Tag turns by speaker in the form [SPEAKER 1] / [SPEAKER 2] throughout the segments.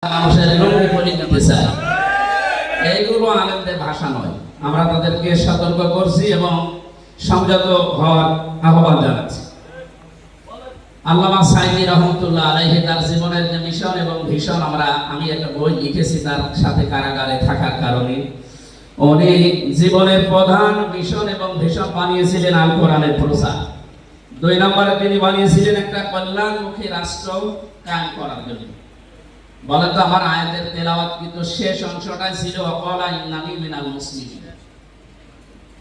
[SPEAKER 1] মানুষের লঙ্গি পরিয়ে দিতে চায়, এইগুলো আলেমদের ভাষা নয়। আমরা তাদেরকে সতর্ক করছি এবং সংযত হওয়ার আহ্বান জানাচ্ছি। আল্লামা সাইদি রহমতুল্লাহ আলাইহি তার জীবনের যে মিশন এবং ভীষণ, আমি একটা বই লিখেছি তার সাথে কারাগারে থাকার কারণে। উনি জীবনের প্রধান মিশন এবং ভীষণ বানিয়েছিলেন আল কোরআনের প্রচার। 2 নম্বরে তিনি বানিয়েছিলেন একটা কল্যাণমুখী রাষ্ট্র কায়েম করার জন্য। বলে তো আমার আয়াতের তেলাওয়াত কিন্তু শেষ অংশটাই ছিল ওয়াকালা ইন্নানি মিনাল মুসলিমিন।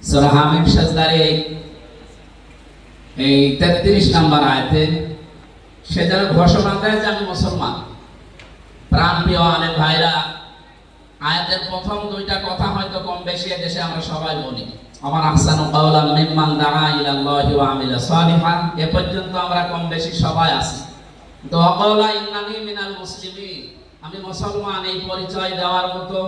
[SPEAKER 1] সূরা হামিদ সাজদার এই 33 নম্বর আয়াতে সে যেন ঘোষণা দেয় যে আমি মুসলমান। প্রাণপ্রিয় আলেম ভাইরা, আয়াতের প্রথম 2টা কথা হয়তো কম বেশি দেশে আমরা সবাই বলি, আমার আহসানু কাওলাম মিম্মান দাআ ইলাল্লাহি ওয়া আমিলা সালিহান। এ পর্যন্ত আমরা কম বেশি সবাই আছি। তো ওয়াকালা ইন্নানি মিনাল মুসলিমিন, আমি মুসলমান, এই পরিচয় দেওয়ার মতো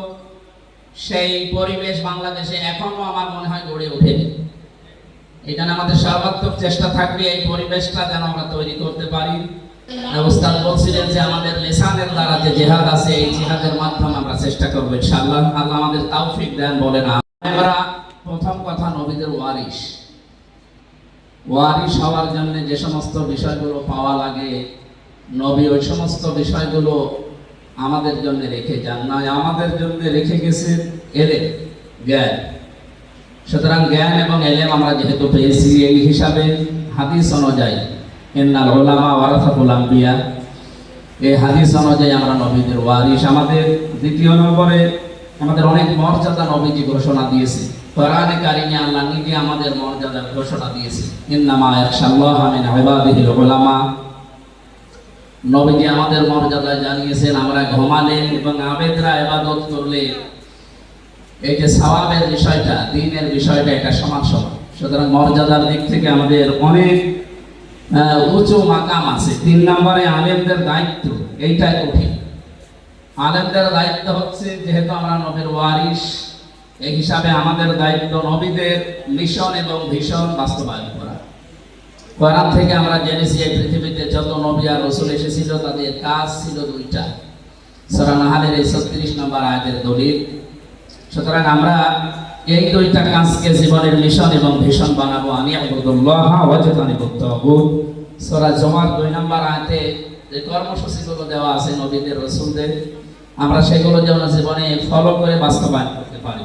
[SPEAKER 1] সেই পরিবেশ বাংলাদেশে এখনো আমার মনে হয় গড়ে ওঠেনি। এখানে আমাদের সর্বাত্মক চেষ্টা থাকবে এই পরিবেশটা যেন আমরা তৈরি করতে পারি। উস্তাদ বলছিলেন যে আমাদের লিসানের দ্বারা যে জিহাদ আছে, এই জিহাদের মাধ্যমে আমরা চেষ্টা করব ইনশাআল্লাহ। আল্লাহ আমাদের তৌফিক দেন। বলেন আমরা প্রথম কথা, নবীদের ওয়ারিস হওয়ার জন্য যে সমস্ত বিষয়গুলো পাওয়া লাগে, নবী ওই সমস্ত বিষয়গুলো আমাদের জন্য রেখে যান না, আমাদের জন্য রেখে গেছে এলেম, জ্ঞান। সুতরাং জ্ঞান এবং এলেম আমরা যেহেতু পেয়েছি, এই হিসাবে হাদিস অনুযায়ী ইন্নাল উলামা ওয়ারাসাতুল আম্বিয়া, এই হাদিস অনুযায়ী আমরা নবীদের ওয়ারিস। আমাদের দ্বিতীয় নম্বরে আমাদের অনেক মর্যাদা নবীজি ঘোষণা দিয়েছে। কোরআনে কারিমে আল্লাহ নিজে আমাদের মর্যাদার ঘোষণা দিয়েছে, ইন্নামা ইয়াখশাল্লাহা মিন ইবাদিহিল উলামা। নবীজি আমাদের মর্যাদা জানিয়েছেন, আমরা ঘুমালে এবং আবেদরা ইবাদত করলে এই যে সওয়াবের বিষয়টা, দ্বীনের বিষয়টা, এটা সমান সমান। সুতরাং মর্যাদার দিক থেকে আমাদের অনেক উঁচু মাকাম আছে। 3 নম্বরে আলেমদের দায়িত্ব, এইটাই কঠিন। আলেমদের দায়িত্ব হচ্ছে, যেহেতু আমরা নবীর ওয়ারিস, এই হিসাবে আমাদের দায়িত্ব নবীদের মিশন এবং ভীষণ বাস্তবায়ন করা। কোরআন থেকে আমরা জেনেছি এই পৃথিবীতে যত নবী আর রাসূল এসেছিল তাদের কাজ ছিল 2টা। সূরা নাহলের 36 নম্বর আয়াতের দলিল। সুতরাং আমরা এই 2টা কাজকে জীবনের মিশন এবং ভীষণ বানাবো। আনি আবুদুল্লাহ ওয়াজতানিবুত তাগুত। সূরা জুমার 2 নম্বর আয়াতে যে কর্মসূচিগুলো দেওয়া আছে নবীদের রাসূলদের, আমরা সেগুলো যেন জীবনে ফলো করে বাস্তবায়ন করতে পারি।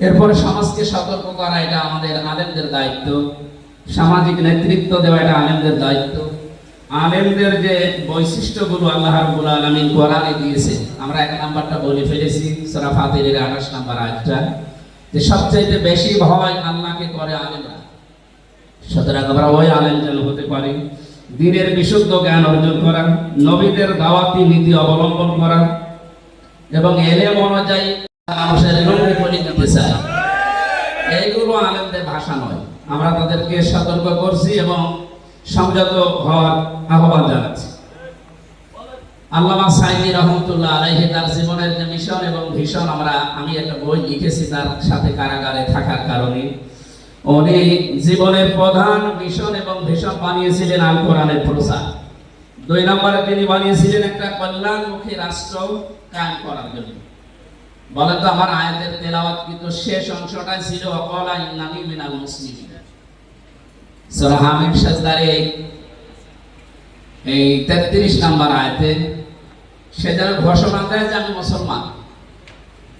[SPEAKER 1] এরপরে সমাজকে সতর্ক করা, এটা আমাদের আলেমদের দায়িত্ব। সামাজিক নেতৃত্ব দেওয়া, এটা আলেমদের দায়িত্ব। আলেমদের যে বৈশিষ্ট্যগুলো আল্লাহ রাব্বুল আলামিন কোরআনে দিয়েছে, আমরা 1 নাম্বারটা বলে ফেলেছি, সূরা ফাতিরের 28 নম্বর আয়াতটা, যে সবচেয়ে বেশি ভয় আল্লাহকে করে আলেমরা। সুতরাং আমরা ওই আলেম যেন হতে পারি। দ্বীনের বিশুদ্ধ জ্ঞান অর্জন করা, নবীদের দাওয়াতি নীতি অবলম্বন করা এবং এলেম অনুযায়ী মানুষের লঙ্গি পরিয়ে দিতে চায়, এইগুলো আলেমদের ভাষা নয়। আমরা তাদেরকে সতর্ক করছি এবং সংযত হওয়ার আহ্বান জানাচ্ছি। আল্লামা সাইদি রহমতুল্লাহ আলাইহি তার জীবনের যে মিশন এবং ভীষণ, আমি একটা বই লিখেছি তার সাথে কারাগারে থাকার কারণে। উনি জীবনের প্রধান মিশন এবং ভীষণ বানিয়েছিলেন আল কোরআনের প্রচার। 2 নম্বরে তিনি বানিয়েছিলেন একটা কল্যাণমুখী রাষ্ট্র কায়েম করার জন্য। বলে তো আমার আয়াতের তেলাওয়াত কিন্তু শেষ অংশটাই ছিল ওয়াকালা ইন্নানি মিনাল মুসলিমিন। সূরা হামিদ সাজদার এই 33 নম্বর আয়াতে সে যেন ঘোষণা দেয় যে আমি মুসলমান।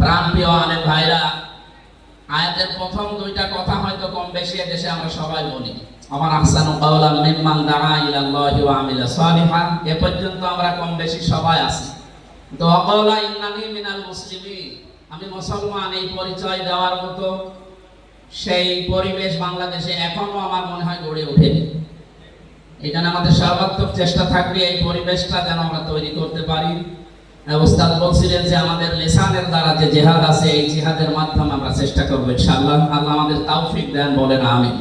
[SPEAKER 1] প্রাণপ্রিয় আলেম ভাইরা, আয়াতের প্রথম 2টা কথা হয়তো কম বেশি দেশে আমরা সবাই বলি, আমার আহসানু কাওলাম মিম্মান দাআ ইলাল্লাহি ওয়া আমিলা সালিহান। এ পর্যন্ত আমরা কম বেশি সবাই আছি। তো ওয়াকালা ইন্নানি মিনাল মুসলিমিন, আমি মুসলমান, এই পরিচয় দেওয়ার মতো সেই পরিবেশ বাংলাদেশে এখনো আমার মনে হয় গড়ে ওঠেনি। এখানে আমাদের সর্বাত্মক চেষ্টা থাকবে এই পরিবেশটা যেন আমরা তৈরি করতে পারি। উস্তাদ বলছিলেন যে আমাদের লিসানের দ্বারা যে জিহাদ আছে, এই জিহাদের মাধ্যমে আমরা চেষ্টা করব ইনশাআল্লাহ। আল্লাহ আমাদের তৌফিক দেন। বলেন আমিন।